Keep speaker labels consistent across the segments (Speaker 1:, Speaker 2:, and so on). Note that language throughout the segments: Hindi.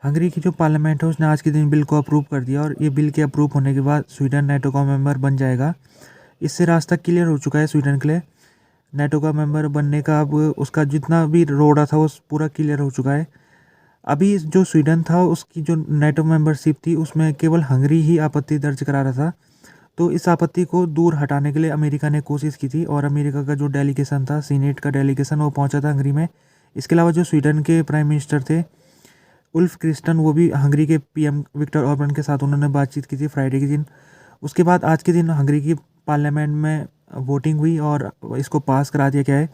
Speaker 1: हंगरी की जो पार्लियामेंट है उसने आज के दिन बिल को अप्रूव कर दिया और ये बिल के अप्रूव होने के बाद स्वीडन नेटो का मेंबर बन जाएगा। इससे रास्ता क्लियर हो चुका है स्वीडन के लिए नेटो का मेंबर बनने का। अब उसका जितना भी रोड़ा था वो पूरा क्लियर हो चुका है। अभी जो स्वीडन था उसकी जो नेटो मेंबरशिप थी उसमें केवल हंगरी ही आपत्ति दर्ज करा रहा था। तो इस आपत्ति को दूर हटाने के लिए अमेरिका ने कोशिश की थी और अमेरिका का जो डेलीगेशन था, सीनेट का डेलीगेशन, वो पहुंचा था हंगरी में। इसके अलावा जो स्वीडन के प्राइम मिनिस्टर थे उल्फ क्रिस्टन, वो भी हंगरी के पीएम विक्टर ऑर्बन के साथ उन्होंने बातचीत की थी फ्राइडे के दिन। उसके बाद आज के दिन हंगरी की पार्लियामेंट में वोटिंग हुई और इसको पास करा दिया गया है।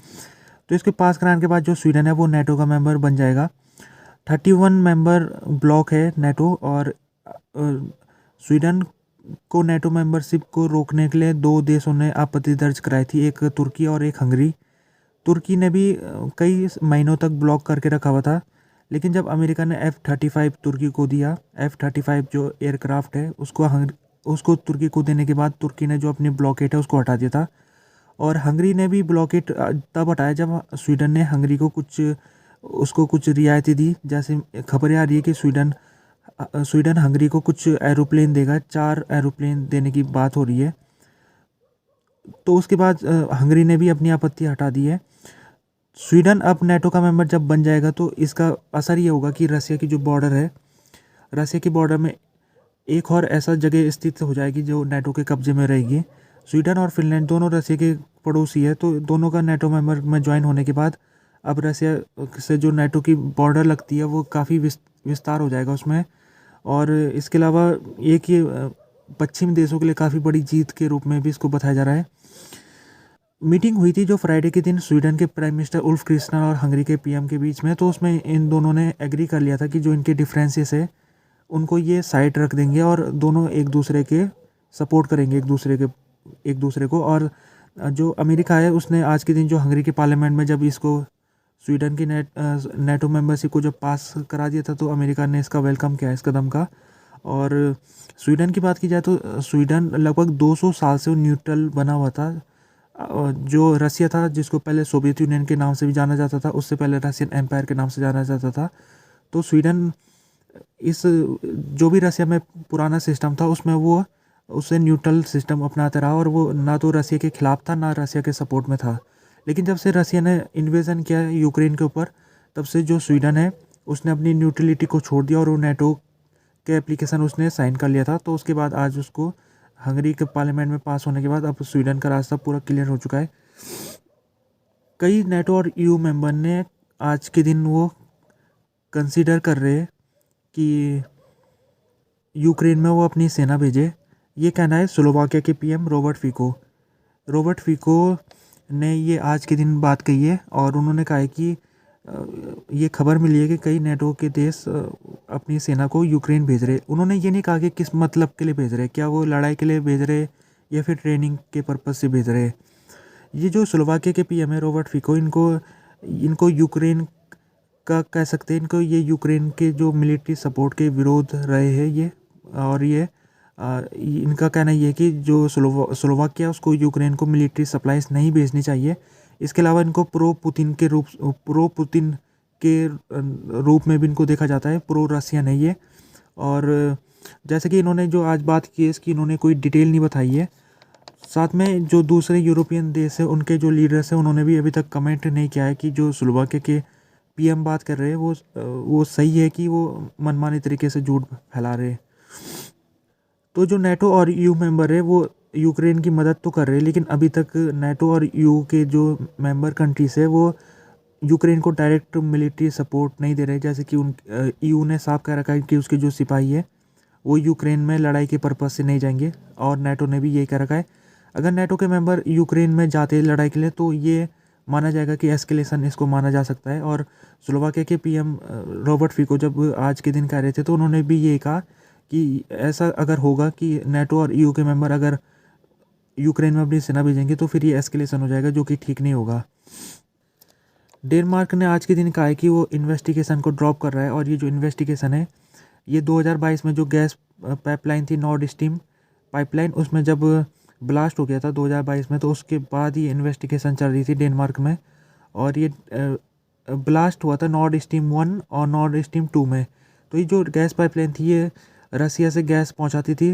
Speaker 1: तो इसके पास कराने के बाद जो स्वीडन है वो नेटो का मेंबर बन जाएगा। 31 मेंबर ब्लॉक है नेटो और स्वीडन को नेटो मेंबरशिप को रोकने के लिए दो देशों ने आपत्ति दर्ज कराई थी, एक तुर्की और एक हंगरी। तुर्की ने भी कई महीनों तक ब्लॉक करके रखा हुआ था, लेकिन जब अमेरिका ने F-35 तुर्की को दिया, F-35 जो एयरक्राफ्ट है उसको तुर्की को देने के बाद तुर्की ने जो अपनी ब्लॉकेट है उसको हटा दिया था। और हंगरी ने भी ब्लॉकेट तब हटाया जब स्वीडन ने हंगरी को उसको कुछ रियायतें दी। जैसे खबरें आ रही है कि स्वीडन हंगरी को कुछ एरोप्लेन देगा, 4 एरोप्लेन देने की बात हो रही है। तो उसके बाद हंगरी ने भी अपनी आपत्ति हटा दी है। स्वीडन अब नेटो का मेंबर जब बन जाएगा तो इसका असर ये होगा कि रसिया की जो बॉर्डर है, रसिया की बॉर्डर में एक और ऐसा जगह स्थित हो जाएगी जो नेटो के कब्जे में रहेगी। स्वीडन और फिनलैंड दोनों रसिया के पड़ोसी है, तो दोनों का नेटो मेंबर में ज्वाइन होने के बाद अब रसिया से जो नेटो की बॉर्डर लगती है वो काफ़ी विस्तार हो जाएगा उसमें। और इसके अलावा एक ये पश्चिमी देशों के लिए काफ़ी बड़ी जीत के रूप में भी इसको बताया जा रहा है। मीटिंग हुई थी जो फ्राइडे के दिन स्वीडन के प्राइम मिनिस्टर उल्फ क्रिस्टन और हंगरी के पीएम के बीच में, तो उसमें इन दोनों ने एग्री कर लिया था कि जो इनके डिफरेंसेस है उनको ये साइड रख देंगे और दोनों एक दूसरे के सपोर्ट करेंगे एक दूसरे को। और जो अमेरिका है उसने आज के दिन जो हंगरी के पार्लियामेंट में जब इसको स्वीडन की नेटो मेंबरशिप को जब पास करा दिया था तो अमेरिका ने इसका वेलकम किया इस कदम का। और स्वीडन की बात की जाए तो स्वीडन लगभग 200 साल से न्यूट्रल बना हुआ था। जो रसिया था, जिसको पहले सोवियत यूनियन के नाम से भी जाना जाता था, उससे पहले रशियन एम्पायर के नाम से जाना जाता था। तो स्वीडन इस जो भी रसिया में पुराना सिस्टम था उसमें वो उससे न्यूट्रल सिस्टम अपनाता रहा और वो ना तो रसिया के खिलाफ था ना रसिया के सपोर्ट में था। लेकिन जब से रसिया ने इन्वेजन किया यूक्रेन के ऊपर, तब से जो स्वीडन है उसने अपनी न्यूट्रलिटी को छोड़ दिया और वो नेटो के एप्लीकेशन उसने साइन कर लिया था। तो उसके बाद आज उसको हंगरी के पार्लियामेंट में पास होने के बाद अब स्वीडन का रास्ता पूरा क्लियर हो चुका है। कई नेटो और ईयू मेंबर ने आज के दिन वो कंसीडर कर रहे हैं कि यूक्रेन में वो अपनी सेना भेजे। ये कहना है स्लोवाकिया के पीएम रॉबर्ट फिको ने ये आज के दिन बात कही है और उन्होंने कहा है कि ये खबर मिली है कि कई नेटो के देश अपनी सेना को यूक्रेन भेज रहे। उन्होंने ये नहीं कहा कि किस मतलब के लिए भेज रहे, क्या वो लड़ाई के लिए भेज रहे या फिर ट्रेनिंग के पर्पज़ से भेज रहे। ये जो स्लोवाकिया के पीएम है रॉबर्ट फिको, इनको यूक्रेन का कह सकते हैं, इनको ये यूक्रेन के जो मिलिट्री सपोर्ट के विरोध रहे हैं ये। और इनका कहना ये है कि जो स्लोवाकिया उसको यूक्रेन को मिलिट्री सप्लाईज नहीं भेजनी चाहिए। इसके अलावा इनको प्रो पुतिन के रूप में भी इनको देखा जाता है, प्रो रशियन है ये। और जैसे कि इन्होंने जो आज बात की है इसकी इन्होंने कोई डिटेल नहीं बताई है। साथ में जो दूसरे यूरोपियन देश है उनके जो लीडर्स हैं उन्होंने भी अभी तक कमेंट नहीं किया है कि जो स्लोवाकिया के पीएम बात कर रहे हैं वो सही है कि वो मनमाने तरीके से झूठ फैला रहे हैं। तो जो नेटो और ईयू मेंबर है वो यूक्रेन की मदद तो कर रहे हैं, लेकिन अभी तक नेटो और ईयू के जो मेंबर कंट्रीज है वो यूक्रेन को डायरेक्ट मिलिट्री सपोर्ट नहीं दे रहे। जैसे कि ईयू ने साफ कह रखा है कि उसके जो सिपाही है वो यूक्रेन में लड़ाई के पर्पज़ से नहीं जाएंगे, और नेटो ने भी यही कह रखा है अगर नेटो के मेंबर यूक्रेन में जाते हैं लड़ाई के लिए तो ये माना जाएगा कि एस्केलेशन इसको माना जा सकता है। और स्लोवाकिया के पीएम रॉबर्ट फिको जब आज के दिन कह रहे थे तो उन्होंने भी ये कहा कि ऐसा अगर होगा कि नेटो और ईयू के मेंबर अगर यूक्रेन में अपनी सेना भेजेंगे तो फिर ये एस्केलेशन हो जाएगा, जो कि ठीक नहीं होगा। डेनमार्क ने आज के दिन कहा है कि वो इन्वेस्टिगेशन को ड्रॉप कर रहा है, और ये जो इन्वेस्टिगेशन है ये 2022 में जो गैस पाइपलाइन थी नॉर्ड स्ट्रीम पाइपलाइन, उसमें जब ब्लास्ट हो गया था 2022 में, तो उसके बाद ये इन्वेस्टिगेशन चल रही थी डेनमार्क में। और ये ब्लास्ट हुआ था नॉर्ड स्ट्रीम 1 और नॉर्ड स्ट्रीम 2 में। तो ये जो गैस पाइपलाइन थी ये रसिया से गैस पहुंचाती थी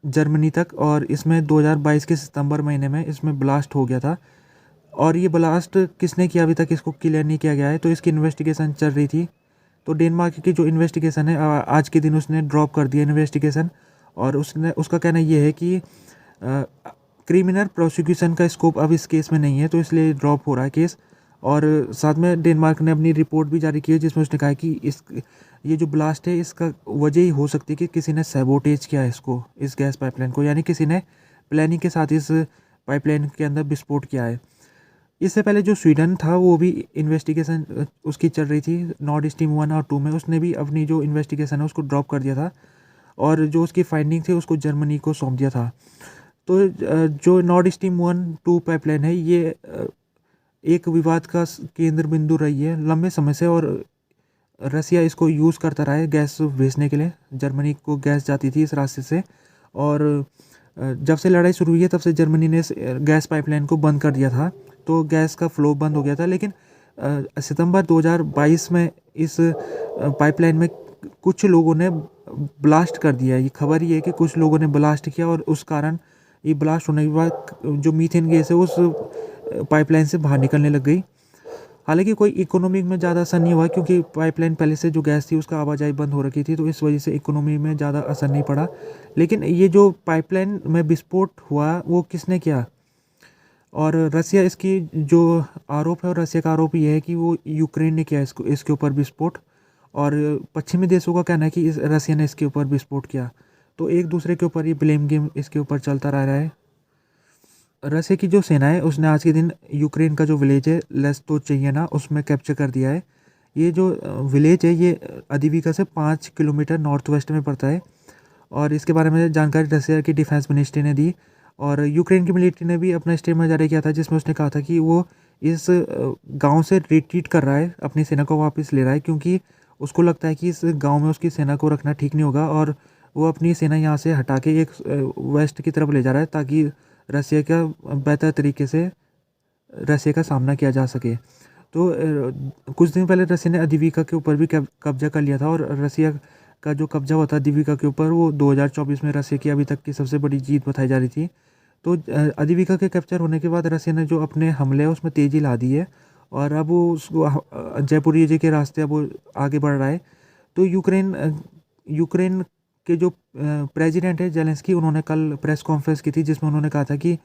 Speaker 1: जर्मनी तक, और इसमें 2022 के सितंबर महीने में इसमें ब्लास्ट हो गया था। और ये ब्लास्ट किसने किया अभी तक इसको क्लियर नहीं किया गया है, तो इसकी इन्वेस्टिगेशन चल रही थी। तो डेनमार्क की जो इन्वेस्टिगेशन है आज के दिन उसने ड्रॉप कर दिया इन्वेस्टिगेशन, और उसका कहना ये है कि क्रिमिनल प्रोसिक्यूशन का स्कोप अब इस केस में नहीं है, तो इसलिए ड्रॉप हो रहा है केस। और साथ में डेनमार्क ने अपनी रिपोर्ट भी जारी की है जिसमें उसने कहा है कि ये जो ब्लास्ट है इसका वजह ही हो सकती है कि किसी ने सैबोटेज किया है इसको, इस गैस पाइपलाइन को, यानी किसी ने प्लानिंग के साथ इस पाइपलाइन के अंदर विस्फोट किया है। इससे पहले जो स्वीडन था वो भी इन्वेस्टिगेशन उसकी चल रही थी नॉर्ड स्ट्रीम 1 और 2 में, उसने भी अपनी जो इन्वेस्टिगेशन है उसको ड्रॉप कर दिया था, और जो उसकी फाइंडिंग थी उसको जर्मनी को सौंप दिया था। तो जो नॉर्ड स्ट्रीम 1-2 पाइपलाइन है ये एक विवाद का केंद्र बिंदु रही है लंबे समय से, और रसिया इसको यूज़ करता रहा है गैस भेजने के लिए। जर्मनी को गैस जाती थी इस रास्ते से, और जब से लड़ाई शुरू हुई है तब से जर्मनी ने इस गैस पाइपलाइन को बंद कर दिया था, तो गैस का फ्लो बंद हो गया था। लेकिन सितंबर 2022 में इस पाइपलाइन में कुछ लोगों ने ब्लास्ट कर दिया। ये खबर ये है कि कुछ लोगों ने ब्लास्ट किया, और उस कारण ये ब्लास्ट होने के बाद जो मीथेन गैस है उस पाइपलाइन से बाहर निकलने लग गई। हालांकि कोई इकोनॉमी में ज़्यादा असर नहीं हुआ, क्योंकि पाइपलाइन पहले से जो गैस थी उसका आवाजाही बंद हो रखी थी, तो इस वजह से इकोनॉमी में ज़्यादा असर नहीं पड़ा। लेकिन ये जो पाइपलाइन में विस्फोट हुआ वो किसने किया, और रसिया इसकी जो आरोप है, और रसिया का आरोप ये है कि वो यूक्रेन ने किया इसके ऊपर विस्फोट, और पश्चिमी देशों का कहना है कि रसिया ने इसके ऊपर विस्फोट किया। तो एक दूसरे के ऊपर ये ब्लेम गेम इसके ऊपर चलता रह रहा है। रसिया की जो सेना है उसने आज के दिन यूक्रेन का जो विलेज है लेस्टोचेयना उसमें कैप्चर कर दिया है। ये जो विलेज है ये अदिविका से 5 किलोमीटर नॉर्थ वेस्ट में पड़ता है, और इसके बारे में जानकारी रसिया की डिफेंस मिनिस्ट्री ने दी। और यूक्रेन की मिलिट्री ने भी अपना स्टेटमेंट जारी किया था जिसमें उसने कहा था कि वो इस गांव से रिट्रीट कर रहा है, अपनी सेना को वापस ले रहा है, क्योंकि उसको लगता है कि इस गांव में उसकी सेना को रखना ठीक नहीं होगा, और वो अपनी सेना यहाँ से हटा के एक वेस्ट की तरफ ले जा रहा है ताकि रसिया का बेहतर तरीके से रसिया का सामना किया जा सके। तो कुछ दिन पहले रसिया ने अदिविका के ऊपर भी कब्जा कर लिया था, और रसिया का जो कब्जा हुआ था अदिविका के ऊपर वो 2024 में रसिया की अभी तक की सबसे बड़ी जीत बताई जा रही थी। तो अदिविका के कैप्चर होने के बाद रसिया ने जो अपने हमले हैं उसमें तेज़ी ला दी है, और अब वो उसको जयपुरिया के रास्ते अब वो आगे बढ़ रहा है। तो यूक्रेन के जो प्रेसिडेंट है जेलेंस्की, उन्होंने कल प्रेस कॉन्फ्रेंस की थी जिसमें उन्होंने कहा था कि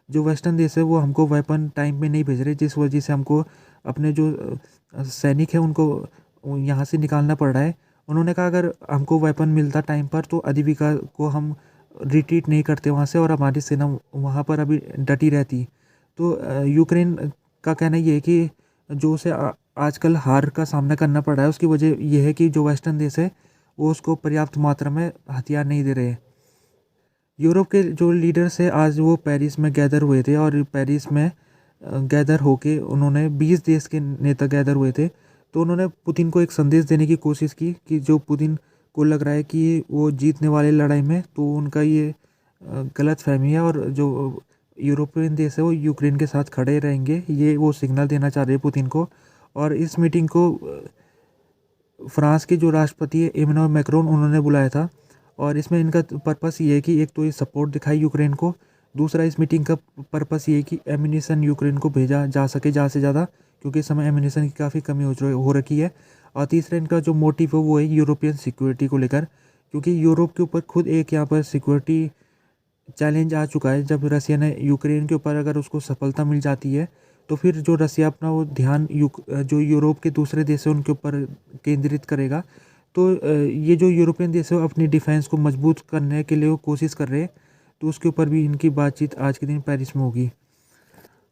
Speaker 1: जो वेस्टर्न देश है वो हमको वेपन टाइम पे नहीं भेज रहे, जिस वजह से हमको अपने जो सैनिक है उनको यहाँ से निकालना पड़ रहा है। उन्होंने कहा अगर हमको वेपन मिलता टाइम पर तो अदिविका को हम रिट्रीट नहीं करते वहाँ से, और हमारी सेना वहाँ पर अभी डटी रहती। तो यूक्रेन का कहना ये है कि जो उसे आजकल हार का सामना करना पड़ रहा है उसकी वजह यह है कि जो वेस्टर्न देश है वो उसको पर्याप्त मात्रा में हथियार नहीं दे रहे। यूरोप के जो लीडर्स है आज वो पेरिस में गैदर हुए थे, और पेरिस में गैदर होके उन्होंने 20 देश के नेता गैदर हुए थे। तो उन्होंने पुतिन को एक संदेश देने की कोशिश की कि जो पुतिन को लग रहा है कि वो जीतने वाले लड़ाई में, तो उनका ये गलत फहमी है, और जो यूरोपियन देश है वो यूक्रेन के साथ खड़े रहेंगे, ये वो सिग्नल देना चाह रहे हैं पुतिन को। और इस मीटिंग को फ्रांस के जो राष्ट्रपति है इमैनुअल मैक्रोन उन्होंने बुलाया था, और इसमें इनका पर्पस ये है कि एक तो ये सपोर्ट दिखाए यूक्रेन को, दूसरा इस मीटिंग का पर्पस ये है कि एम्यूनिशन यूक्रेन को भेजा जा सके ज़्यादा से ज़्यादा, क्योंकि इस समय एम्यूनिशन की काफ़ी कमी हो रखी है। और तीसरा इनका जो मोटिव है वो है यूरोपियन सिक्योरिटी को लेकर, क्योंकि यूरोप के ऊपर खुद एक यहाँ पर सिक्योरिटी चैलेंज आ चुका है। जब रसिया ने यूक्रेन के ऊपर अगर उसको सफलता मिल जाती है तो फिर जो रसिया अपना वो ध्यान जो यूरोप के दूसरे देश है उनके ऊपर केंद्रित करेगा। तो ये जो यूरोपियन देश है अपनी डिफेंस को मजबूत करने के लिए वो कोशिश कर रहे हैं, तो उसके ऊपर भी इनकी बातचीत आज के दिन पेरिस में होगी।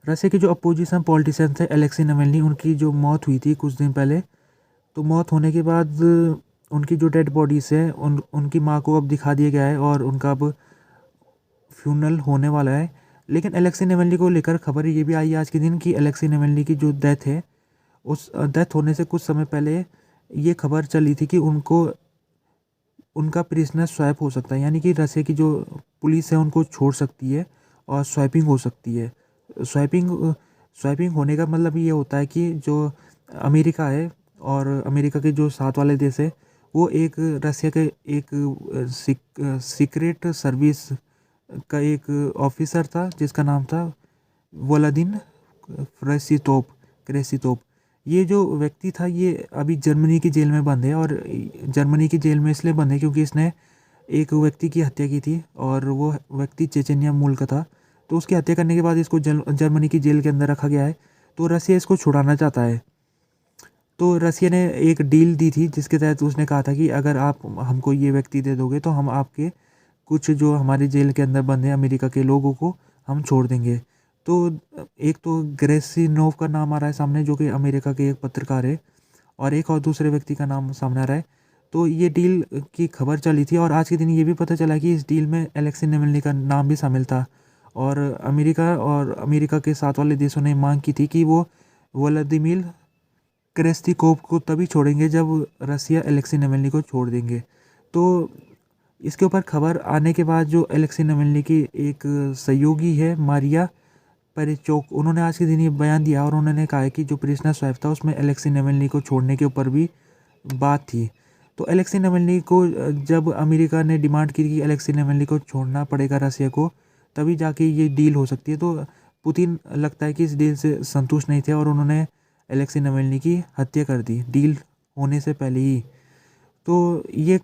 Speaker 1: रसिया के जो अपोजिशन पॉलिटिशियन थे एलेक्सी नावल्नी, उनकी जो मौत हुई थी कुछ दिन पहले, तो मौत होने के बाद उनकी जो डेड बॉडीज़ है उनकी माँ को अब दिखा दिया गया है, और उनका अब फ्यूनरल होने वाला है। लेकिन एलेक्सी नावल्नी को लेकर खबर ये भी आई आज के दिन कि एलेक्सी नावल्नी की जो डेथ है उस डेथ होने से कुछ समय पहले ये खबर चली थी कि उनका प्रिजनर स्वैप हो सकता है, यानी कि रसिया की जो पुलिस है उनको छोड़ सकती है और स्वैपिंग हो सकती है। स्वैपिंग होने का मतलब ये होता है कि जो अमेरिका है और अमेरिका के जो साथ वाले देश है वो एक रसिया के एक सीक्रेट सर्विस का एक ऑफिसर था जिसका नाम था वलादिन क्रेसितोप क्रेसितोप। ये जो व्यक्ति था ये अभी जर्मनी की जेल में बंद है, और जर्मनी की जेल में इसलिए बंद है क्योंकि इसने एक व्यक्ति की हत्या की थी, और वो व्यक्ति चेचनिया मूल का था। तो उसकी हत्या करने के बाद इसको जर्मनी की जेल के अंदर रखा गया है। तो रसिया इसको छुड़ाना चाहता है। तो रसिया ने एक डील दी थी जिसके तहत उसने कहा था कि अगर आप हमको ये व्यक्ति दे दोगे तो हम आपके कुछ जो हमारे जेल के अंदर बंद हैं अमेरिका के लोगों को हम छोड़ देंगे। तो एक तो ग्रेसिनोव का नाम आ रहा है सामने, जो कि अमेरिका के एक पत्रकार है, और एक और दूसरे व्यक्ति का नाम सामने आ रहा है। तो ये डील की खबर चली थी, और आज के दिन ये भी पता चला कि इस डील में एलेक्सी नेवल्नी का नाम भी शामिल था। और अमेरिका के साथ वाले देशों ने मांग की थी कि वो व्लादिमीर क्रेस्तिकोव को तभी छोड़ेंगे जब रसिया एलेक्सी नेवल्नी को छोड़ देंगे। तो इसके ऊपर खबर आने के बाद जो एलेक्सी नेवल्नी की एक सहयोगी है मारिया पेरेचोक, उन्होंने आज के दिन ये बयान दिया, और उन्होंने कहा है कि जो प्रिजनर स्वैप था उसमें एलेक्सी नेवल्नी को छोड़ने के ऊपर भी बात थी। तो एलेक्सी नेवल्नी को जब अमेरिका ने डिमांड की कि एलेक्सी नेवल्नी को छोड़ना पड़ेगा रसिया को, तभी जाके ये डील हो सकती है। तो पुतिन लगता है कि इस डील से संतुष्ट नहीं थे, और उन्होंने एलेक्सी नेवल्नी की हत्या कर दी डील होने से पहले ही। तो ये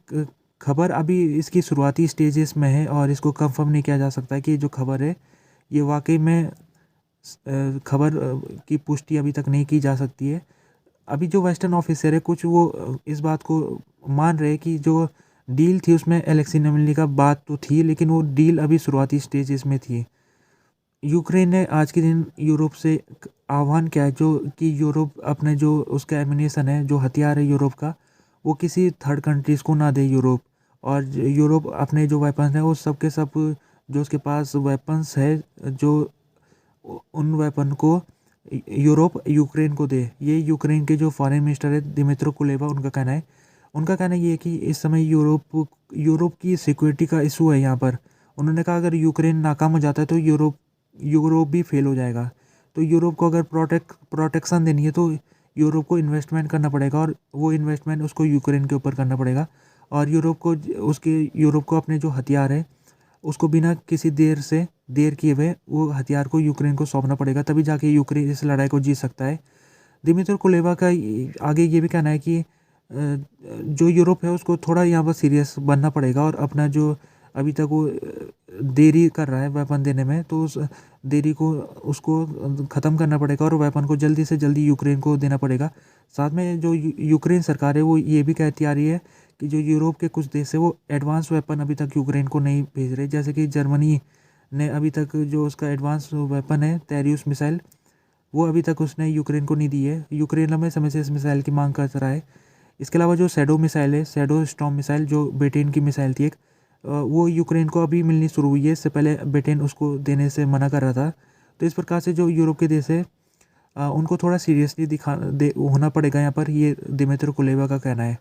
Speaker 1: खबर अभी इसकी शुरुआती स्टेजेस में है, और इसको कंफर्म नहीं किया जा सकता कि जो खबर है ये वाकई में खबर की पुष्टि अभी तक नहीं की जा सकती है। अभी जो वेस्टर्न ऑफिसर है कुछ वो इस बात को मान रहे कि जो डील थी उसमें एलेक्सी नेवल्नी का बात तो थी, लेकिन वो डील अभी शुरुआती स्टेजेस में थी। यूक्रेन ने आज के दिन यूरोप से आह्वान किया है जो कि यूरोप अपने जो उसका एमिनेशन है, जो हथियार है यूरोप का, वो किसी थर्ड कंट्रीज़ को ना दे यूरोप। और यूरोप अपने जो वेपन्स हैं वो सब के सब जो उसके पास वेपन्स है, जो उन वेपन को यूरोप यूक्रेन को दे। ये यूक्रेन के जो फॉरेन मिनिस्टर है दिमित्रो कुलेबा, उनका कहना है। उनका कहना ये है कि इस समय यूरोप की सिक्योरिटी का इशू है यहाँ पर। उन्होंने कहा अगर यूक्रेन नाकाम हो जाता है तो यूरोप भी फेल हो जाएगा। तो यूरोप को अगर प्रोटेक्शन देनी है तो यूरोप को इन्वेस्टमेंट करना पड़ेगा, और वो इन्वेस्टमेंट उसको यूक्रेन के ऊपर करना पड़ेगा। और यूरोप को अपने जो हथियार है उसको बिना किसी देर किए हुए वो हथियार को यूक्रेन को सौंपना पड़ेगा, तभी जाके यूक्रेन इस लड़ाई को जीत सकता है। दिमित्र कुलेबा का आगे ये भी कहना है कि जो यूरोप है उसको थोड़ा यहाँ पर सीरियस बनना पड़ेगा, और अपना जो अभी तक वो देरी कर रहा है वेपन देने में, तो उस देरी को उसको ख़त्म करना पड़ेगा, और वेपन को जल्दी से जल्दी यूक्रेन को देना पड़ेगा। साथ में जो यूक्रेन सरकार है वो ये भी कहती आ रही है कि जो यूरोप के कुछ देश है वो एडवांस वेपन अभी तक यूक्रेन को नहीं भेज रहे। जैसे कि जर्मनी ने अभी तक जो उसका एडवांस वेपन है टेरियस मिसाइल, वो अभी तक उसने यूक्रेन को नहीं दी है। यूक्रेन लंबे समय से इस मिसाइल की मांग कर रहा है। इसके अलावा जो शैडो मिसाइल है, शैडो स्टॉर्म मिसाइल, जो ब्रिटेन की मिसाइल थी एक, वो यूक्रेन को अभी मिलनी शुरू हुई है। इससे पहले ब्रिटेन उसको देने से मना कर रहा था। तो इस प्रकार से जो यूरोप के देश है उनको थोड़ा सीरियसली होना पड़ेगा यहाँ पर, ये दिमित्र कुलेबा का कहना है।